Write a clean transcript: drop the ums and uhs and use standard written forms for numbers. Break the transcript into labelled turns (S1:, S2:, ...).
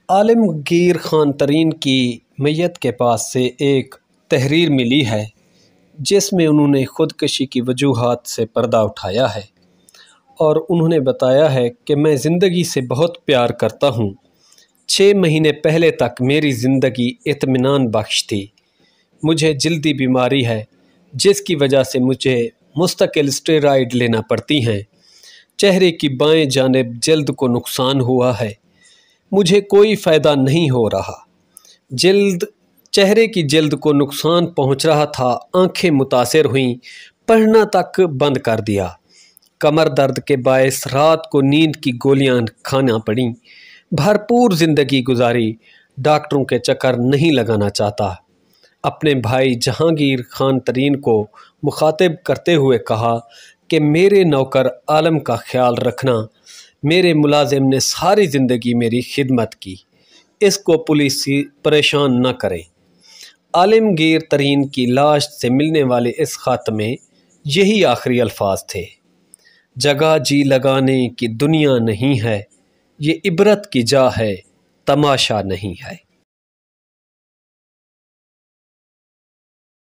S1: عالمگیر خان ترین کی میت کے پاس سے ایک تحریر ملی ہے جس میں انہوں نے خودکشی کی وجوہات سے پردہ اٹھایا ہے اور انہوں نے بتایا ہے کہ میں زندگی سے بہت پیار کرتا ہوں۔ 6 مہینے پہلے تک میری زندگی اطمینان بخش تھی۔ مجھے جلدی بیماری ہے جس کی وجہ سے مجھے مستقل اسٹیرائڈ لینا پڑتی ہیں۔ چہرے کی بائیں جانب جلد کو نقصان ہوا ہے۔ مجھے کوئی فائدہ نہیں ہو رہا۔ چہرے کی جلد کو نقصان پہنچ رہا تھا، آنکھیں متاثر ہوئیں، پڑھنا تک بند کر دیا۔ کمر درد کے باعث رات کو نیند کی گولیاں کھانا پڑیں۔ بھرپور زندگی گزاری، ڈاکٹروں کے چکر نہیں لگانا چاہتا۔ اپنے بھائی جہانگیر خان ترین کو مخاطب کرتے ہوئے کہا کہ میرے نوکر عالم کا خیال رکھنا۔ میرے ملازم نے ساری زندگی میری خدمت کی، اس کو پولیس پریشان نہ کرے۔ عالمگیر ترین کی لاش سے ملنے والے اس خط میں یہی آخری الفاظ تھے: جگہ جی لگانے کی دنیا نہیں ہے، یہ عبرت کی جا ہے، تماشا نہیں ہے۔